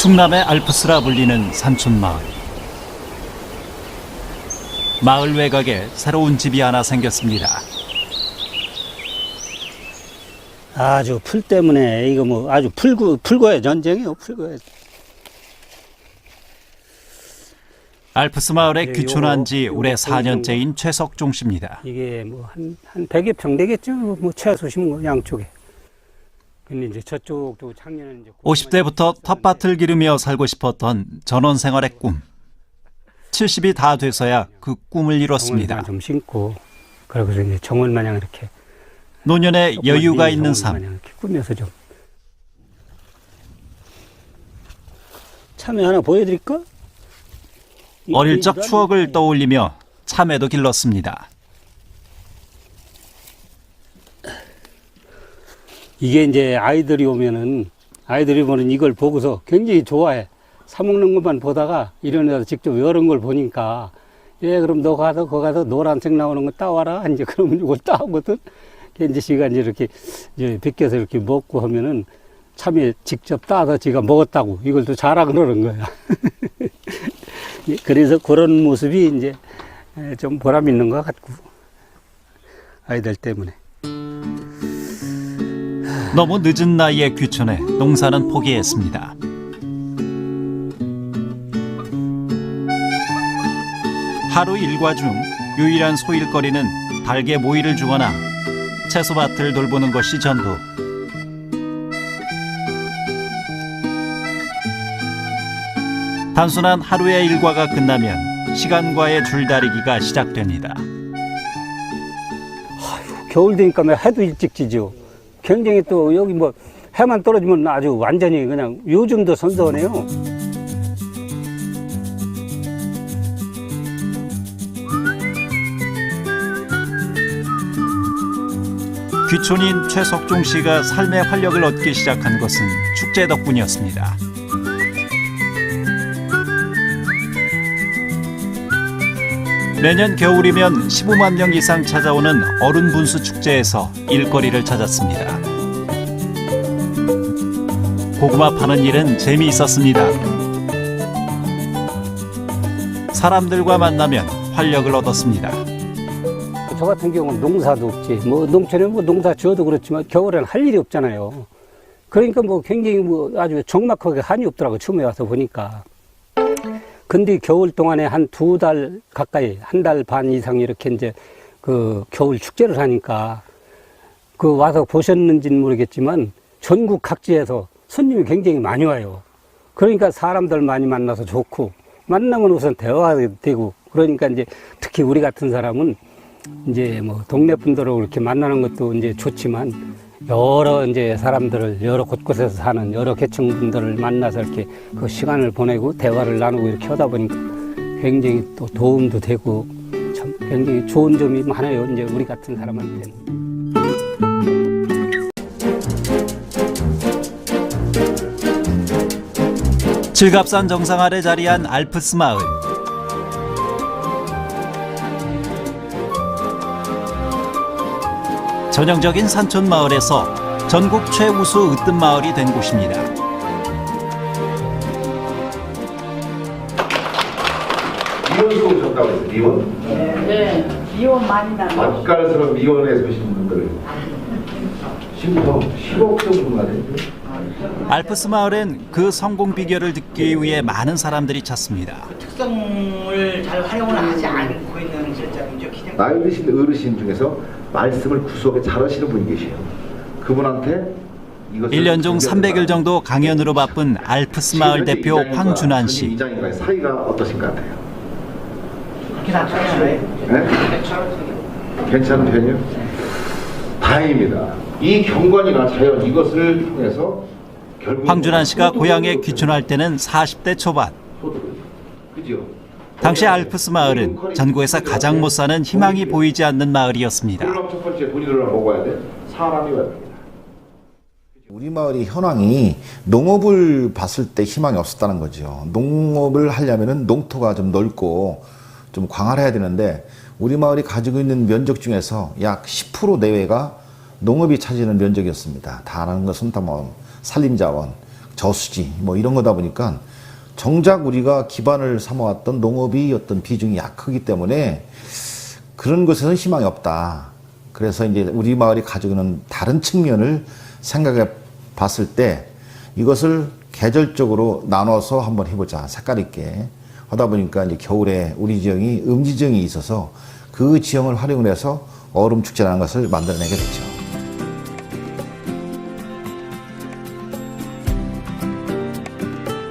충남의 알프스라 불리는 산촌마을. 마을 외곽에 새로운 집이 하나 생겼습니다. 아주 풀 때문에 이거 뭐 아주 풀고의 전쟁이요, 풀고의. 알프스 마을에 네, 귀촌한 지 요거 올해 보이는 4년째인 최석종 씨입니다. 이게 뭐 한 100여 평 되겠죠, 뭐 최소심 뭐 양쪽에. 근데 이제 저쪽도 작년에 이제 50대부터 텃밭을 기르며 살고 싶었던 전원 생활의 꿈. 70이 다 돼서야 그 꿈을 이뤘습니다. 정원만 좀 심고, 그러고서 이제 정원 마냥 이렇게 노년에 여유가 있는 삶. 이렇게 꾸며서 좀. 참외 하나 보여드릴까? 어릴 적 추억을 떠올리며 참외도 길렀습니다. 이게 이제 아이들이 오면은 이걸 보고서 굉장히 좋아해. 사 먹는 것만 보다가 이런 데서 직접 이런 걸 보니까, 예, 그럼 너 가서 거 가서 노란색 나오는 거 따와라. 이제 그러면 이걸 따오거든. 이제 지가 이제 이렇게 이제 벗겨서 이렇게 먹고 하면은 참외 직접 따서 지가 먹었다고 이걸 또 자라 그러는 거야. 그래서 그런 모습이 이제 좀 보람 있는 것 같고, 아이들 때문에. 너무 늦은 나이에 귀촌해 농사는 포기했습니다. 하루 일과 중 유일한 소일거리는 닭의 모이를 주거나 채소밭을 돌보는 것이 전부. 단순한 하루의 일과가 끝나면 시간과의 줄다리기가 시작됩니다. 겨울 되니까 해도 일찍 지죠. 굉장히 또 여기 뭐 해만 떨어지면 아주 완전히 그냥 요즘도 선선해요. 귀촌인 최석종 씨가 삶의 활력을 얻기 시작한 것은 축제 덕분이었습니다. 매년 겨울이면 15만 명 이상 찾아오는 어른 분수 축제에서 일거리를 찾았습니다. 고구마 파는 일은 재미있었습니다. 사람들과 만나면 활력을 얻었습니다. 저 같은 경우는 농사도 없지. 뭐 농촌에 뭐 농사 지어도 그렇지만 겨울에는 할 일이 없잖아요. 그러니까 뭐 굉장히 뭐 아주 적막하게 한이 없더라고, 처음에 와서 보니까. 근데 겨울 동안에 한 2달 가까이, 1달 반 이상 이렇게 이제 그 겨울 축제를 하니까 그 와서 보셨는지는 모르겠지만 전국 각지에서 손님이 굉장히 많이 와요. 그러니까 사람들 많이 만나서 좋고, 만나면 우선 대화가 되고, 그러니까 이제 특히 우리 같은 사람은 이제 뭐 동네 분들하고 이렇게 만나는 것도 이제 좋지만, 여러 이제 사람들을 여러 곳곳에서 사는 여러 계층 분들을 만나서 이렇게 그 시간을 보내고 대화를 나누고 이렇게 하다 보니까 굉장히 또 도움도 되고 참 굉장히 좋은 점이 많아요, 이제 우리 같은 사람한테는. 질갑산 정상 아래 자리한 알프스 마을. 전형적인 산촌 마을에서 전국 최우수 으뜸 마을이 된 곳입니다. 미원서 오셨다고 해서 미원? 네, 미원 많이 나고. 맛깔스러운 미원에 서신 분들 지금 10억 정도가 되죠. 알프스 마을엔 그 성공 비결을 듣기 위해 많은 사람들이 찾습니다. 특성을 잘 활용을 하지 않고 있는 실장이죠. 나이 드신 어르신 중에서 말씀을 구수하게 잘하시는 분이 계세요. 그분한테 1년 중 300일 정도 강연으로 바쁜 알프스 마을 대표 황준환 씨. 이장님과의 사이가 어떠신 것 같아요? 그렇게 나타나요. 네? 괜찮은 편이요? 다행입니다. 이 경관이나 자연 이것을 통해서 결국 황준환 씨가 고향에 귀촌할 때는 40대 초반. 그죠? 당시 알프스 마을은 전국에서 가장 못 사는 희망이 보이지 않는 마을이었습니다. 그럼 첫 번째 본인을 먹어야 돼. 사람이 와야 됩니다. 우리 마을의 현황이 농업을 봤을 때 희망이 없었다는 거죠. 농업을 하려면은 농토가 좀 넓고 좀 광활해야 되는데, 우리 마을이 가지고 있는 면적 중에서 약 10% 내외가 농업이 차지하는 면적이었습니다. 다른 것은 다 뭐 산림자원, 저수지 뭐 이런 거다 보니까 정작 우리가 기반을 삼아왔던 농업이 어떤 비중이 약하기 때문에 그런 것에서는 희망이 없다. 그래서 이제 우리 마을이 가지고 있는 다른 측면을 생각해 봤을 때 이것을 계절적으로 나눠서 한번 해보자. 색깔 있게 하다 보니까 이제 겨울에 우리 지형이 음지지형이 있어서 그 지형을 활용을 해서 얼음 축제라는 것을 만들어내게 됐죠.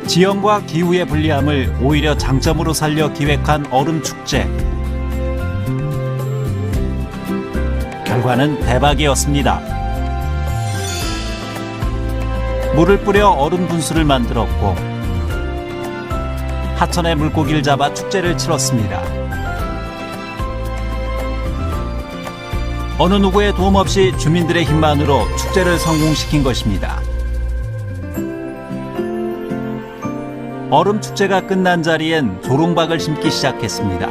지형과 기후의 불리함을 오히려 장점으로 살려 기획한 얼음 축제. 결과는 대박이었습니다. 물을 뿌려 얼음 분수를 만들었고 하천에 물고기를 잡아 축제를 치렀습니다. 어느 누구의 도움 없이 주민들의 힘만으로 축제를 성공시킨 것입니다. 얼음 축제가 끝난 자리엔 조롱박을 심기 시작했습니다.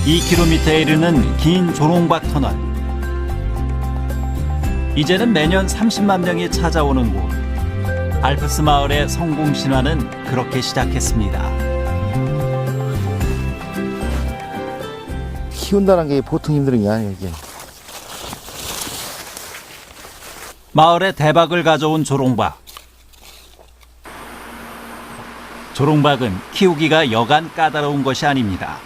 2km에 이르는 긴 조롱박 터널. 이제는 매년 30만 명이 찾아오는 곳. 알프스 마을의 성공 신화는 그렇게 시작했습니다. 키운다는 게 보통 힘든 게 아니에요, 이게. 마을에 대박을 가져온 조롱박. 조롱박은 키우기가 여간 까다로운 것이 아닙니다.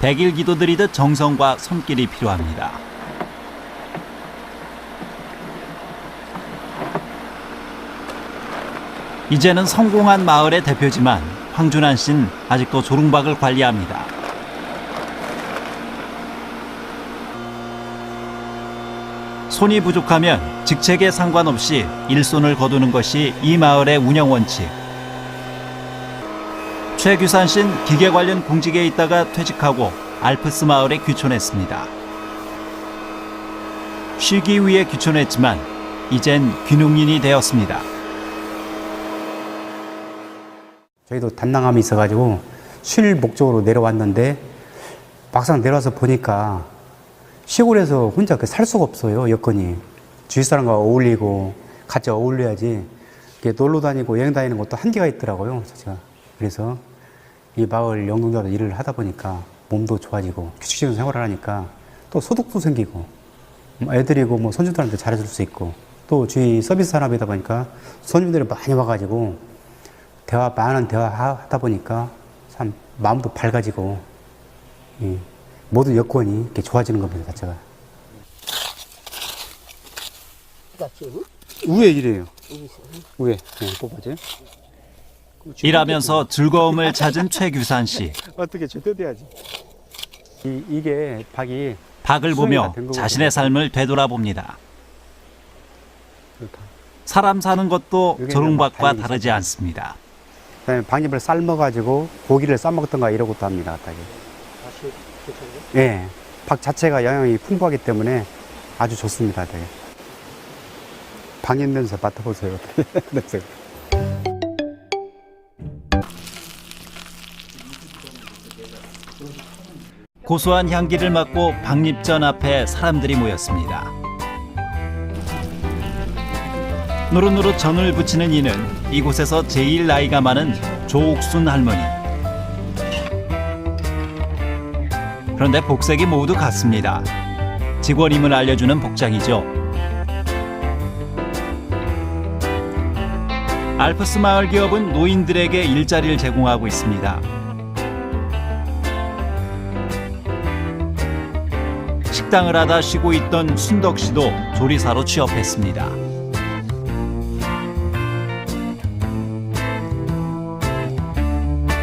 100일 기도드리듯 정성과 손길이 필요합니다. 이제는 성공한 마을의 대표지만 황준환 씨는 아직도 조롱박을 관리합니다. 손이 부족하면 직책에 상관없이 일손을 거두는 것이 이 마을의 운영 원칙. 최규산 씨는 기계 관련 공직에 있다가 퇴직하고 알프스 마을에 귀촌했습니다. 쉬기 위해 귀촌했지만 이젠 귀농인이 되었습니다. 저희도 단lang함이 있어가지고 쉴 목적으로 내려왔는데 막상 내려와서 보니까 시골에서 혼자 살 수가 없어요. 여건이 주위 사람과 어울리고 같이 어울려야지 이렇게 놀러 다니고 여행 다니는 것도 한계가 있더라고요. 제가 그래서 이 마을 영농자로 일을 하다 보니까 몸도 좋아지고 규칙적인 생활을 하니까 또 소득도 생기고 애들이고 뭐 손주들한테 잘해줄 수 있고 또 주위 서비스 산업이다 보니까 손님들이 많이 와가지고 많은 대화 하다 보니까 참 마음도 밝아지고 모든 여건이 이렇게 좋아지는 겁니다, 자체가. 위에 이래요. 위에 뽑아줘요. 일하면서 즐거움을 찾은 최규산 씨. 어떻게 제대로 돼야지. 이게 박이 박을 보며 자신의 삶을 되돌아봅니다. 사람 사는 것도 조롱박과 다르지 않습니다. 그다음에 박잎을 삶아가지고 고기를 싸먹던가 이런 것도 합니다. 갑자기. 예, 박 자체가 영양이 풍부하기 때문에 아주 좋습니다. 되게. 박잎 냄새 맡아보세요. 냄새. 고소한 향기를 맡고 박립전 앞에 사람들이 모였습니다. 노릇노릇 전을 부치는 이는 이곳에서 제일 나이가 많은 조옥순 할머니. 그런데 복색이 모두 같습니다. 직원임을 알려주는 복장이죠. 알프스 마을 기업은 노인들에게 일자리를 제공하고 있습니다. 식당을 하다 쉬고 있던 순덕 씨도 조리사로 취업했습니다.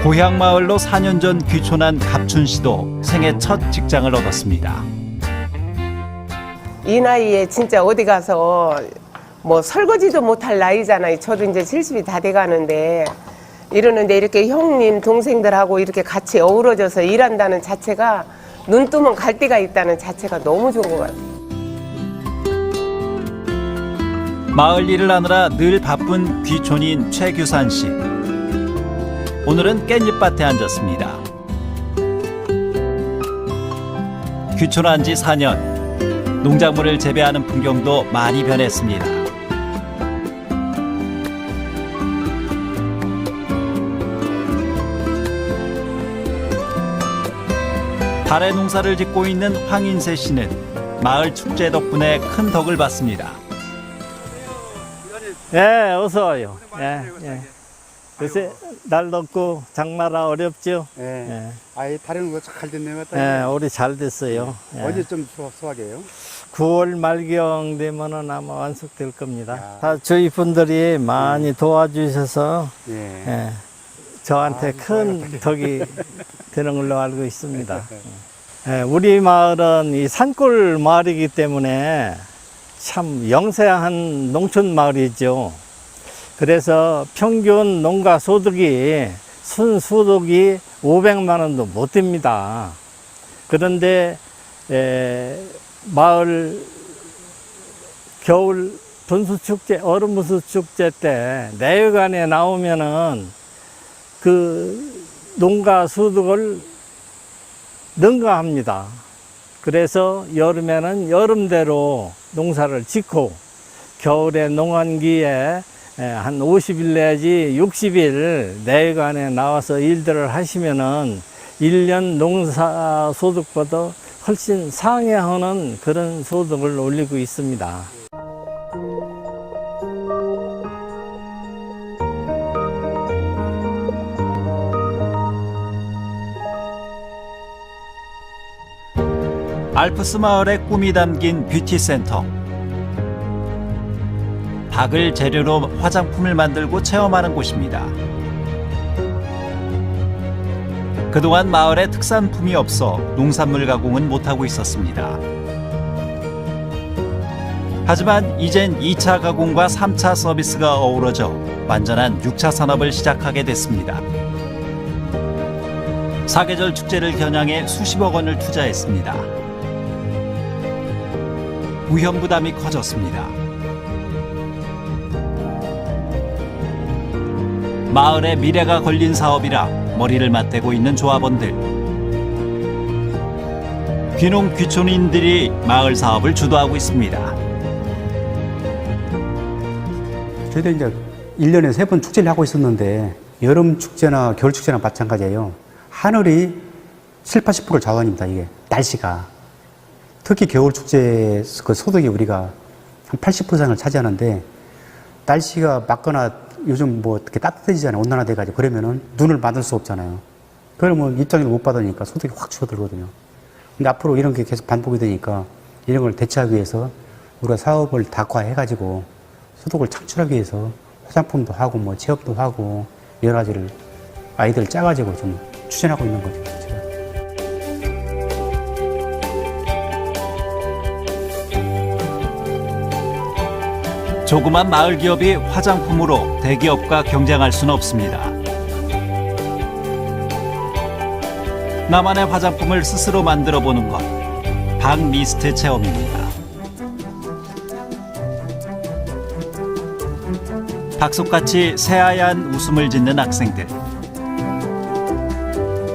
고향 마을로 4년 전 귀촌한 갑춘 씨도 생애 첫 직장을 얻었습니다. 이 나이에 진짜 어디 가서 뭐 설거지도 못할 나이잖아요. 저도 이제 70이 다 돼가는데 이러는데 이렇게 형님 동생들하고 이렇게 같이 어우러져서 일한다는 자체가 눈 뜨면 갈 데가 있다는 자체가 너무 좋은 것 같아요. 마을 일을 하느라 늘 바쁜 귀촌인 최규산 씨. 오늘은 깻잎밭에 앉았습니다. 귀촌한 지 4년. 농작물을 재배하는 풍경도 많이 변했습니다. 달의 농사를 짓고 있는 황인세 씨는 마을 축제 덕분에 큰 덕을 받습니다. 예, 어서 와요. 예, 예. 요새 날 덥고 장마라 어렵죠? 예. 예. 아예 다른 거 잘 됐네요. 같다. 예, 올해 잘 됐어요. 예. 언제 좀 수확해요? 9월 말경 되면은 아마 완숙될 겁니다. 다 저희 분들이 많이 도와주셔서 예. 예, 저한테 큰 덕이 되는 걸로 알고 있습니다. 예, 우리 마을은 이 산골 마을이기 때문에 참 영세한 농촌 마을이죠. 그래서 평균 농가 소득이 순소득이 500만 원도 못 됩니다. 그런데 마을 겨울 분수축제, 얼음분수축제 때 내외관에 나오면은 그 농가 소득을 능가합니다. 그래서 여름에는 여름대로 농사를 짓고 겨울에 농한기에 한 50일 내지 60일 내외관에 나와서 일들을 하시면은 1년 농사 소득보다 훨씬 상회하는 그런 소득을 올리고 있습니다. 알프스 마을의 꿈이 담긴 뷰티센터. 박을 재료로 화장품을 만들고 체험하는 곳입니다. 그동안 마을에 특산품이 없어 농산물 가공은 못하고 있었습니다. 하지만 이젠 2차 가공과 3차 서비스가 어우러져 완전한 6차 산업을 시작하게 됐습니다. 사계절 축제를 겨냥해 수십억 원을 투자했습니다. 위험 부담이 커졌습니다. 마을의 미래가 걸린 사업이라 머리를 맞대고 있는 조합원들. 귀농 귀촌인들이 마을 사업을 주도하고 있습니다. 저희도 이제 1년에 3번 축제를 하고 있었는데 여름 축제나 겨울 축제나 마찬가지예요. 하늘이 7, 80% 자원입니다. 이게 날씨가. 특히 겨울 축제 그 소득이 우리가 한 80%를 차지하는데 날씨가 맑거나 요즘 뭐 어떻게 따뜻해지잖아요. 온난화돼가지고 그러면은 눈을 받을 수 없잖아요. 그러면 입장료를 못 받으니까 소득이 확 줄어들거든요. 근데 앞으로 이런 게 계속 반복이 되니까 이런 걸 대처하기 위해서 우리가 사업을 다과해가지고 소득을 창출하기 위해서 화장품도 하고 뭐 체험도 하고 여러 가지를 아이들을 짜가지고 좀 추진하고 있는 거죠. 제가. 조그만 마을 기업이 화장품으로 대기업과 경쟁할 수는 없습니다. 나만의 화장품을 스스로 만들어 보는 것, 박미스트 체험입니다. 박속같이 새하얀 웃음을 짓는 학생들.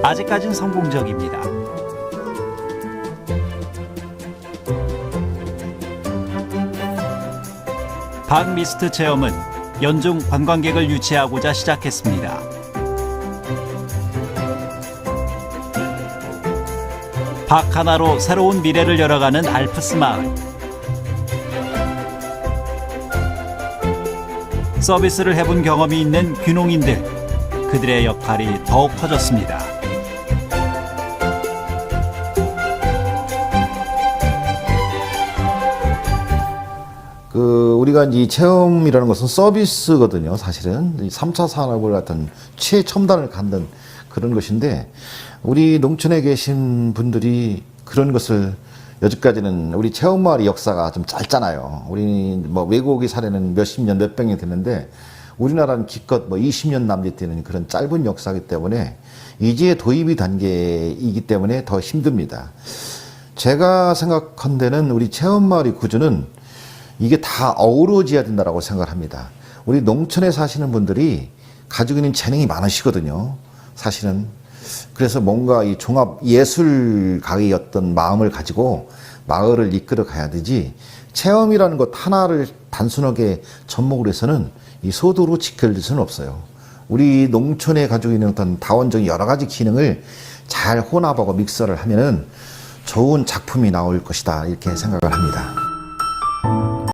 아직까진 성공적입니다. 박미스트 체험은 연중 관광객을 유치하고자 시작했습니다. 박 하나로 새로운 미래를 열어가는 알프스 마을. 서비스를 해본 경험이 있는 귀농인들, 그들의 역할이 더욱 커졌습니다. 우리가 이제 체험이라는 것은 서비스거든요. 사실은 3차 산업을 어떤 최첨단을 갖는 그런 것인데 우리 농촌에 계신 분들이 그런 것을 여지까지는 우리 체험마을의 역사가 좀 짧잖아요. 우리 뭐 외국의 사례는 몇십 년, 몇백 년 됐는데 우리나라는 기껏 뭐 20년 남짓 되는 그런 짧은 역사이기 때문에 이제 도입이 단계이기 때문에 더 힘듭니다. 제가 생각한 데는 우리 체험마을의 구조는 이게 다 어우러져야 된다고 생각을 합니다. 우리 농촌에 사시는 분들이 가지고 있는 재능이 많으시거든요. 사실은. 그래서 뭔가 이 종합 예술가의 어떤 마음을 가지고 마을을 이끌어 가야 되지 체험이라는 것 하나를 단순하게 접목을 해서는 이 소도로 지켜질 수는 없어요. 우리 농촌에 가지고 있는 어떤 다원적인 여러 가지 기능을 잘 혼합하고 믹서를 하면은 좋은 작품이 나올 것이다 이렇게 생각을 합니다.